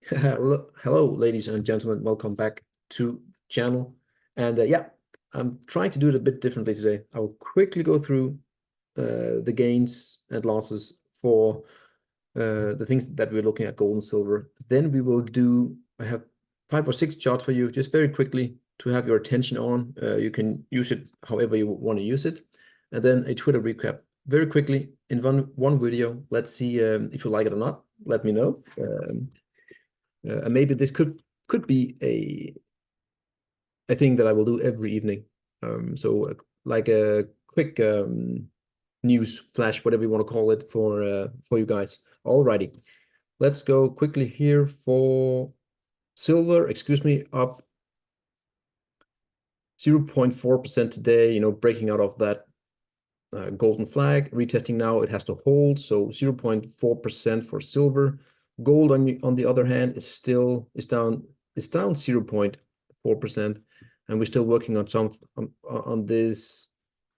Hello, ladies and gentlemen. Welcome back to the channel. And yeah, I'm trying to do it a bit differently today. I will quickly go through the gains and losses for the things that we're looking at, gold and silver. Then we will do, I have 5 or 6 charts for you, just very quickly to have your attention on. You can use it however you want to use it. And then a Twitter recap very quickly in one video. Let's see if you like it or not. Let me know. And maybe this could be a thing that I will do every evening. So like a quick news flash, whatever you want to call it, for you guys. Alrighty, let's go quickly here for silver. Excuse me, up 0.4% today. You know, breaking out of that golden flag, retesting now. It has to hold, so 0.4% for silver. Gold on the other hand is down 0.4%, and we're still working on some on this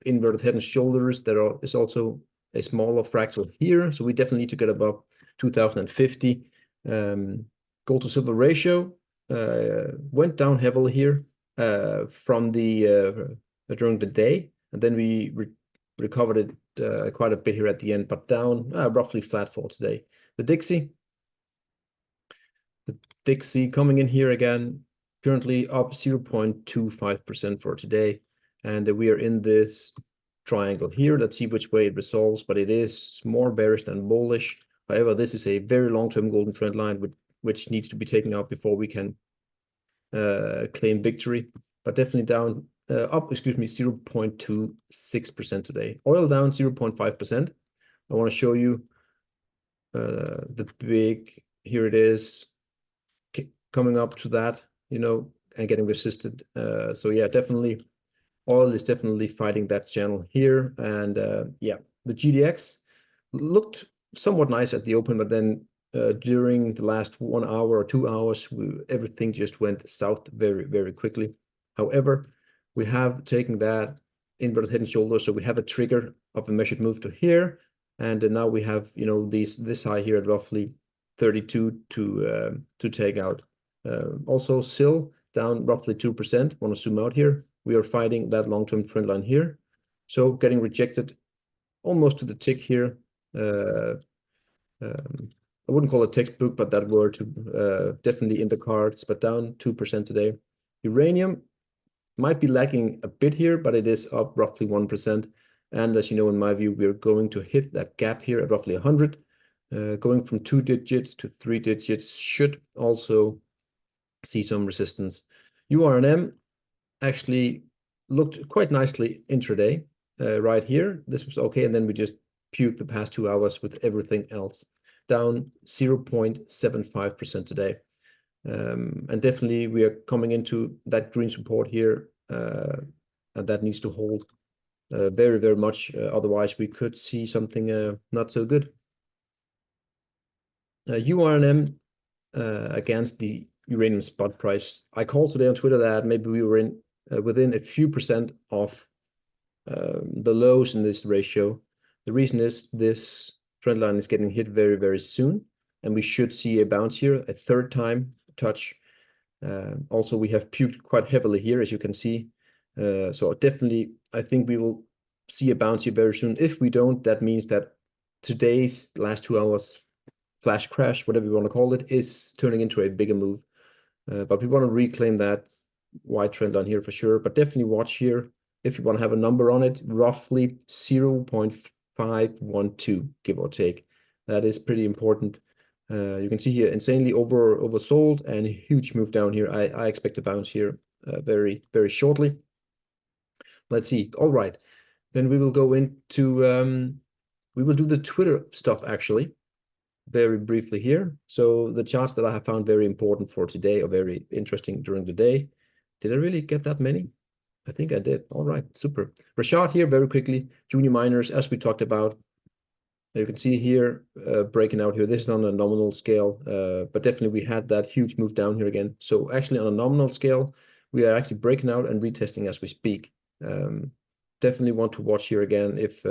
inverted head and shoulders. Is also a smaller fractal here, so we definitely need to get above 2050. Gold to silver ratio went down heavily here from the during the day, and then we recovered it quite a bit here at the end, but down roughly flat for today. The Dixie coming in here again, currently up 0.25% for today. And we are in this triangle here. Let's see which way it resolves, but it is more bearish than bullish. However, this is a very long-term golden trend line, which needs to be taken out before we can claim victory. But definitely down, up, excuse me, 0.26% today. Oil down 0.5%. I want to show you the big, here it is, coming up to that, you know, and getting resisted. So yeah, definitely oil is definitely fighting that channel here. And yeah, the GDX looked somewhat nice at the open, but then during the last 1 hour or 2 hours, everything just went south very, very quickly. However, we have taken that inverted head and shoulders, so we have a trigger of a measured move to here, and now we have, you know, this high here at roughly 32 to take out. Also, SIL down roughly 2%. Want to zoom out here. We are fighting that long-term trend line here, so getting rejected almost to the tick here. I wouldn't call it textbook, but that word definitely in the cards, but down 2% today. Uranium might be lagging a bit here, but it is up roughly 1%. And as you know, in my view, we're going to hit that gap here at roughly 100. Going from 2 digits to 3 digits should also see some resistance. URNM actually looked quite nicely intraday right here. This was okay, and then we just puked the past 2 hours with everything else. Down 0.75% today. And definitely we are coming into that green support here, and that needs to hold very, very much. Otherwise, we could see something not so good. URNM against the uranium spot price. I called today on Twitter that maybe we were in within a few percent of the lows in this ratio. The reason is this trend line is getting hit very, very soon, and we should see a bounce here, a third time touch. Also, we have puked quite heavily here, as you can see. So definitely, I think we will see a bounce here very soon. If we don't, that means that today's last 2 hours flash crash, whatever you want to call it, is turning into a bigger move. But we want to reclaim that wide trend line here for sure. But definitely watch here. If you want to have a number on it, roughly 0.512, give or take. That is pretty important. You can see here, insanely oversold and a huge move down here. I expect a bounce here very, very shortly. Let's see. All right. Then we will go into, we will do the Twitter stuff actually, very briefly here. So the charts that I have found very important for today, or very interesting during the day. Did I really get that many? I think I did. All right, super. Rashad here very quickly. Junior miners, as we talked about. You can see here breaking out here. This is on a nominal scale, but definitely we had that huge move down here again. So actually on a nominal scale, we are actually breaking out and retesting as we speak. Definitely want to watch here again. If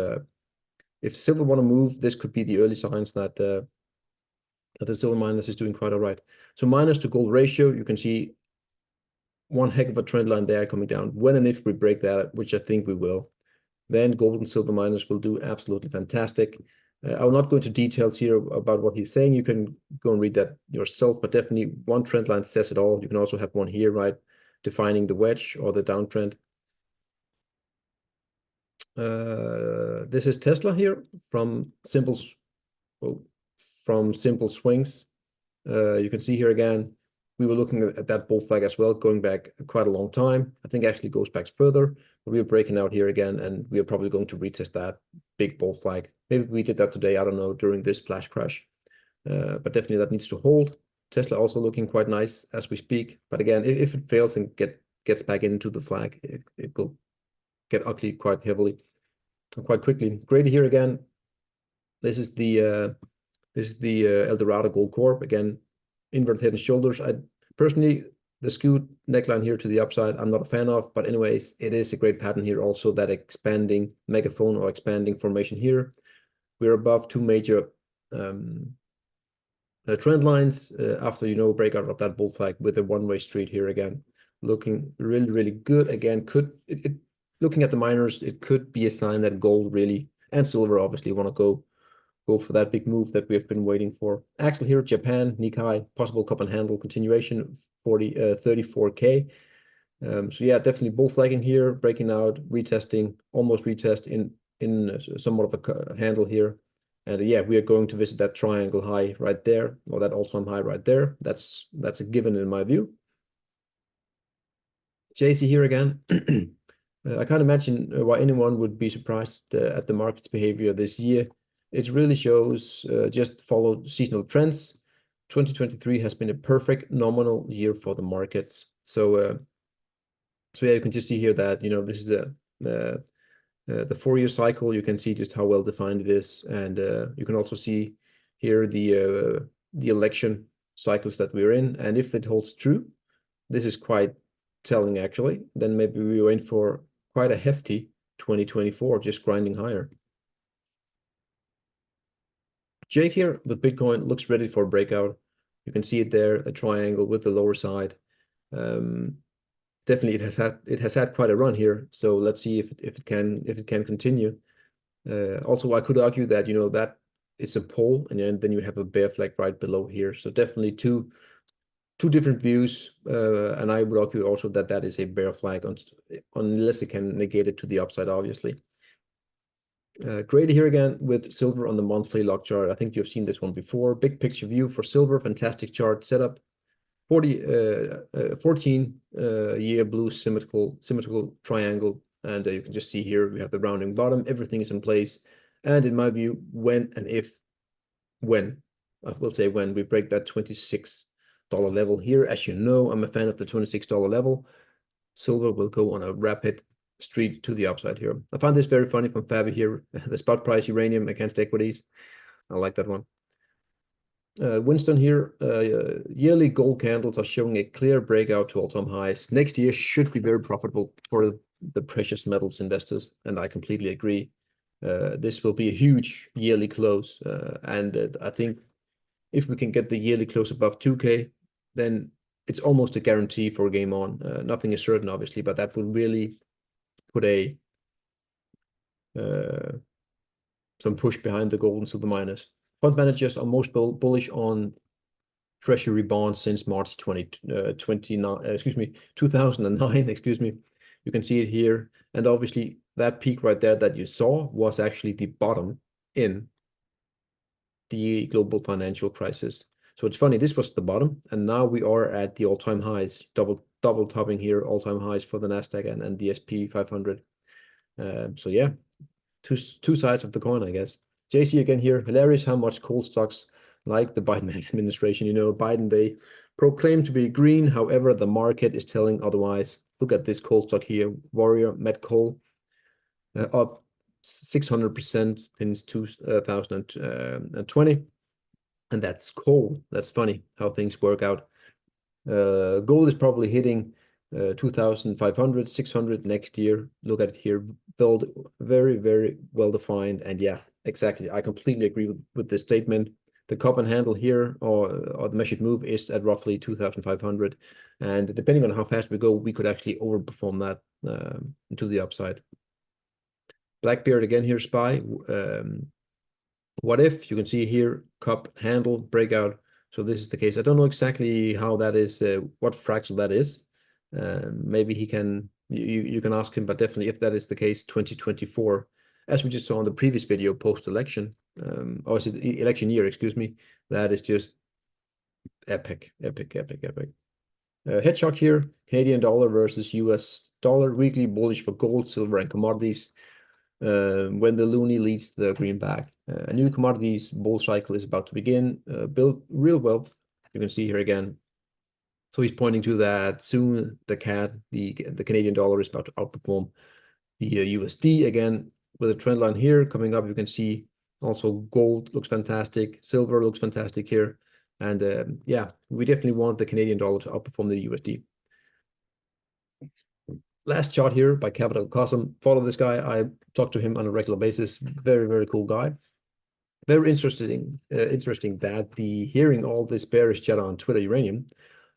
silver want to move, this could be the early signs that the silver miners is doing quite all right. So miners to gold ratio, you can see one heck of a trend line there coming down. When and if we break that, which I think we will, then gold and silver miners will do absolutely fantastic. I will not go into details here about what he's saying. You can go and read that yourself, but definitely one trend line says it all. You can also have one here, right, defining the wedge or the downtrend. This is Tesla here from simple swings. You can see here again, we were looking at that bull flag as well, going back quite a long time. I think actually goes back further, but we are breaking out here again, and we are probably going to retest that big bull flag. Maybe we did that today, I don't know, during this flash crash. But definitely that needs to hold. Tesla also looking quite nice as we speak. But again, if it fails and gets back into the flag, it will get ugly quite heavily, quite quickly. Great here again. This is the El Dorado Gold Corp. Again, inverted head and shoulders. I personally, the skewed neckline here to the upside, I'm not a fan of, but anyways, it is a great pattern here. Also, that expanding megaphone or expanding formation here. We're above two major trend lines after, breakout of that bull flag with a one-way street here again. Looking really, really good. Again, looking at the miners, it could be a sign that gold really, and silver obviously, want to go for that big move that we have been waiting for. Axle here, Japan, Nikkei, possible cup and handle continuation, 34K. So yeah, definitely bull flagging here, breaking out, retesting, almost retest in somewhat of a handle here. And yeah, we are going to visit that triangle high right there, or that all-time high right there. That's a given in my view. JC here again. I can't imagine why anyone would be surprised at the market's behavior this year. It really shows just follow seasonal trends. 2023 has been a perfect nominal year for the markets. So yeah, you can just see here that this is the 4-year cycle. You can see just how well defined it is, and you can also see here the election cycles that we're in. And if it holds true, this is quite telling actually. Then maybe we were in for quite a hefty 2024, just grinding higher. Jake here with Bitcoin looks ready for a breakout. You can see it there, a triangle with the lower side. Definitely, it has had quite a run here. So let's see if it can continue. Also, I could argue that that it's a pole, and then you have a bear flag right below here. So definitely two different views, and I would argue also that is a bear flag unless it can negate it to the upside, obviously. Great here again with silver on the monthly log chart. I think you've seen this one before. Big picture view for silver, fantastic chart setup. 14-year blue symmetrical triangle, and you can just see here we have the rounding bottom. Everything is in place, and in my view, when I will say when we break that $26 level here, as you know, I'm a fan of the $26 level. Silver will go on a rapid street to the upside here. I find this very funny from Fabi here. The spot price uranium against equities. I like that one. Winston here, yearly gold candles are showing a clear breakout to all-time highs. Next year should be very profitable for the precious metals investors, and I completely agree. This will be a huge yearly close, and I think if we can get the yearly close above 2K, then it's almost a guarantee for game on. Nothing is certain, obviously, but that would really put some push behind the gold and silver miners. Fund managers are most bullish on treasury bonds since March 2009, excuse me. You can see it here. And obviously that peak right there that you saw was actually the bottom in the global financial crisis. So it's funny, this was the bottom, and now we are at the all-time highs, double topping here, all-time highs for the Nasdaq and the SP 500. So yeah, two sides of the coin, I guess. JC again here. Hilarious how much coal stocks like the Biden administration. Biden, they proclaim to be green. However, the market is telling otherwise. Look at this coal stock here. Warrior Met Coal up 600% since 2020. And that's coal. That's funny how things work out. Gold is probably hitting 2,500, 600 next year. Look at it here. Build very, very well defined. And yeah, exactly. I completely agree with this statement. The cup and handle here, or the measured move, is at roughly 2,500. And depending on how fast we go, we could actually overperform that to the upside. Blackbeard again here, SPY. What if? You can see here, cup, handle, breakout. So this is the case. I don't know exactly how that is, what fractal that is. Maybe he can, you can ask him, but definitely if that is the case, 2024, as we just saw in the previous video, post-election, or is it election year, excuse me, that is just epic, epic, epic, epic. Head shock here, Canadian dollar versus US dollar, weekly bullish for gold, silver, and commodities. When the loonie leads the greenback. A new commodities bull cycle is about to begin. Build real wealth. You can see here again. So he's pointing to that soon the CAD, the Canadian dollar, is about to outperform the USD again with a trend line here coming up. You can see also gold looks fantastic, silver looks fantastic here, and yeah, we definitely want the Canadian dollar to outperform the USD. Last chart here by Capital Cosm. Follow this guy. I talk to him on a regular basis. Very, very cool guy. Very interesting that hearing all this bearish chatter on Twitter uranium.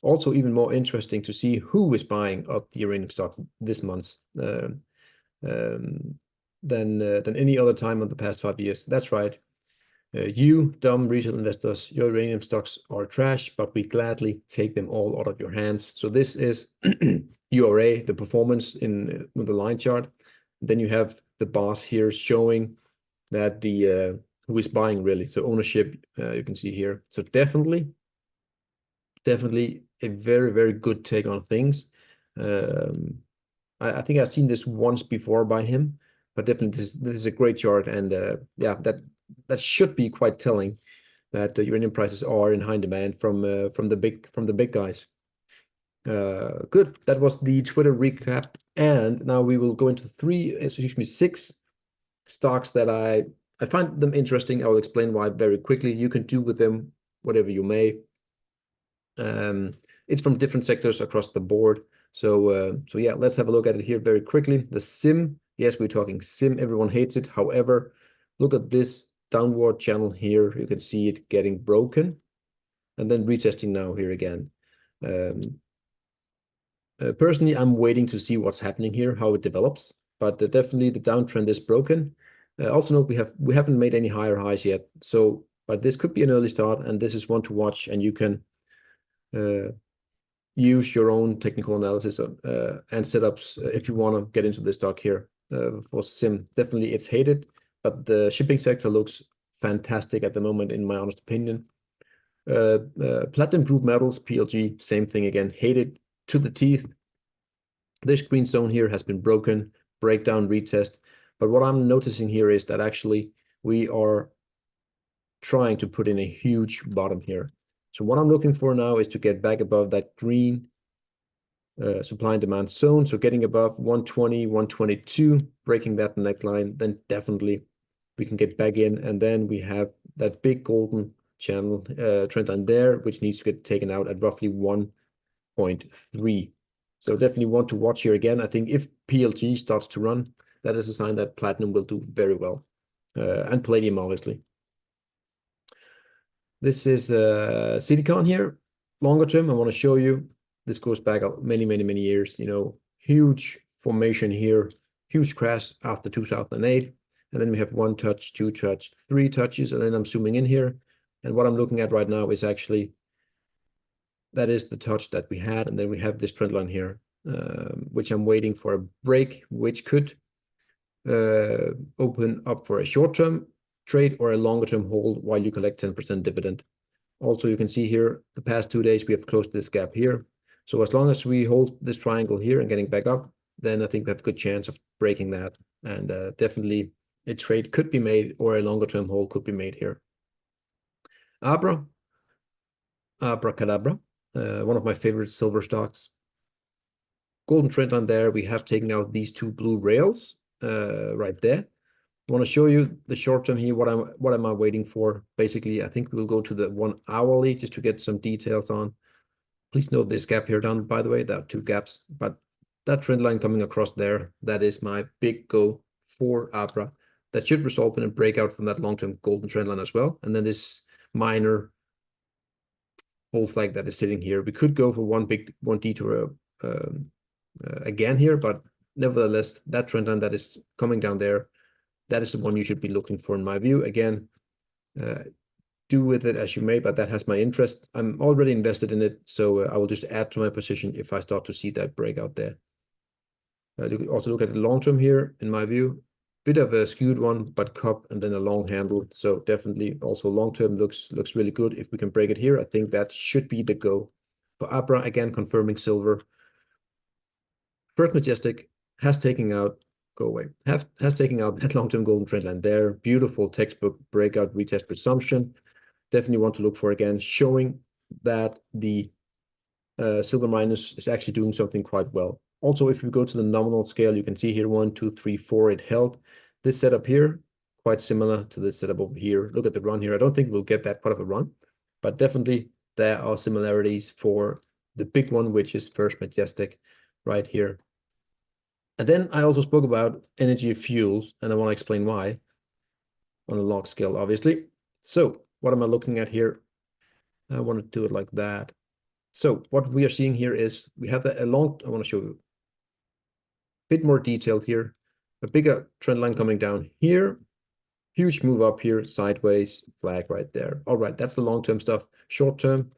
Also even more interesting to see who is buying up the uranium stock this month than any other time in the past 5 years. That's right. You dumb retail investors, your uranium stocks are trash, but we gladly take them all out of your hands. So this is URA, the performance in with the line chart. Then you have the bars here showing that the who is buying really. So ownership, you can see here. So definitely a very, very good take on things. I think I've seen this once before by him, but definitely this is a great chart, and yeah, that should be quite telling that the uranium prices are in high demand from the big guys. Good. That was the Twitter recap, and now we will go into six stocks that I find them interesting. I will explain why very quickly. You can do with them whatever you may. It's from different sectors across the board. So yeah, let's have a look at it here very quickly. The SIM, yes, we're talking SIM. Everyone hates it. However, look at this downward channel here. You can see it getting broken, and then retesting now here again. Personally, I'm waiting to see what's happening here, how it develops. But definitely the downtrend is broken. Also note we haven't made any higher highs yet. So, but this could be an early start, and this is one to watch, and you can use your own technical analysis and setups if you want to get into this stock here for SIM. Definitely it's hated, but the shipping sector looks fantastic at the moment, in my honest opinion. Platinum Group Metals, PLG, same thing again, hated to the teeth. This green zone here has been broken, breakdown, retest. But what I'm noticing here is that actually we are trying to put in a huge bottom here. So what I'm looking for now is to get back above that green supply and demand zone. So getting above 120, 122, breaking that neckline, then definitely we can get back in. And then we have that big golden channel trend line there, which needs to get taken out at roughly 1.3. So definitely want to watch here again. I think if PLG starts to run, that is a sign that platinum will do very well. And palladium, obviously. This is Silicon here. Longer term, I want to show you. This goes back many, many, many years. You know, huge formation here, huge crash after 2008. And then we have 1 touch, 2 touch, 3 touches. And then I'm zooming in here. And what I'm looking at right now is actually, that is the touch that we had. And then we have this trend line here, which I'm waiting for a break, which could open up for a short-term trade or a longer-term hold while you collect 10% dividend. Also, you can see here, the past 2 days, we have closed this gap here. So as long as we hold this triangle here and getting back up, then I think we have a good chance of breaking that. And definitely a trade could be made or a longer-term hold could be made here. ABRA, abracadabra, one of my favorite silver stocks. Golden trend line there. We have taken out these 2 blue rails right there. I want to show you the short term here. What am I waiting for? Basically, I think we'll go to the 1 hourly just to get some details on. Please note this gap here down, by the way. There are 2 gaps, but that trend line coming across there, that is my big go for ABRA. That should result in a breakout from that long-term golden trend line as well. And then this minor bull flag that is sitting here. We could go for one detour again here, but nevertheless, that trend line that is coming down there, that is the one you should be looking for in my view. Again, do with it as you may, but that has my interest. I'm already invested in it, so I will just add to my position if I start to see that breakout there. Also look at the long term here, in my view. Bit of a skewed one, but cup and then a long handle. So definitely also long term looks really good. If we can break it here, I think that should be the go. For ABRA, again, confirming silver. First Majestic has taken out, go away, has taken out that long-term golden trend line there. Beautiful textbook breakout retest presumption. Definitely want to look for again, showing that the silver minus is actually doing something quite well. Also, if we go to the nominal scale, you can see here 1, 2, 3, 4, it held. This setup here, quite similar to this setup over here. Look at the run here. I don't think we'll get that part of a run, but definitely there are similarities for the big one, which is First Majestic right here. And then I also spoke about energy of fuels, and I want to explain why on a log scale, obviously. So what am I looking at here? I want to do it like that. So what we are seeing here is we have I want to show you a bit more detailed here, a bigger trend line coming down here, huge move up here, sideways, flag right there. All right, that's the long-term stuff. Short-term,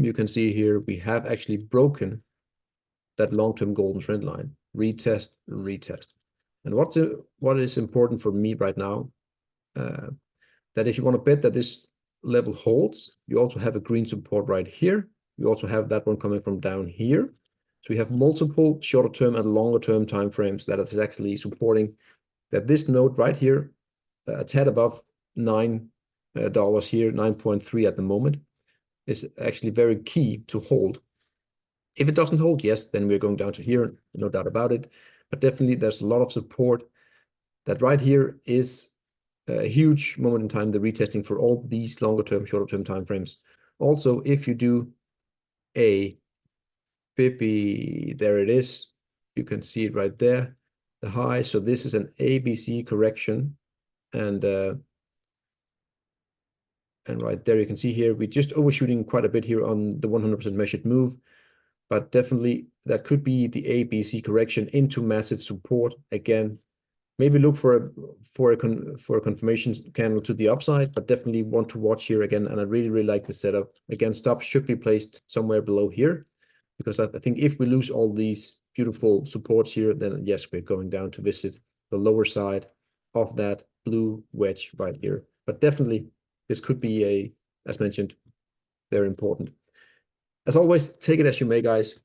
you can see here, we have actually broken that long-term golden trend line. Retest, retest. And what is important for me right now, that if you want to bet that this level holds, you also have a green support right here. You also have that one coming from down here. So we have multiple shorter term and longer term time frames that is actually supporting that this node right here, a tad above $9 here, 9.3 at the moment, is actually very key to hold. If it doesn't hold, yes, then we're going down to here, no doubt about it. But definitely there's a lot of support that right here is a huge moment in time, the retesting for all these longer term, shorter term time frames. Also, if you do a Bippy, there it is. You can see it right there, the high. So this is an ABC correction. And right there, you can see here, we're just overshooting quite a bit here on the 100% measured move. But definitely that could be the ABC correction into massive support. Again, maybe look for a confirmation candle to the upside, but definitely want to watch here again. And I really like the setup. Again, stops should be placed somewhere below here, because I think if we lose all these beautiful supports here, then yes, we're going down to visit the lower side of that blue wedge right here. But definitely this could be as mentioned, very important. As always, take it as you may, guys.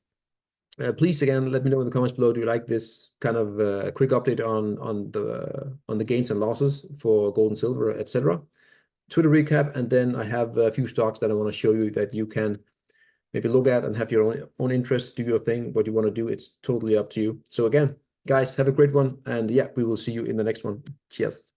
Please again let me know in the comments below. Do you like this kind of quick update on the gains and losses for gold and silver, etc.? Twitter recap, and then I have a few stocks that I want to show you that you can maybe look at and have your own interest, do your thing, what you want to do. It's totally up to you. So again, guys, have a great one, and yeah, we will see you in the next one. Cheers.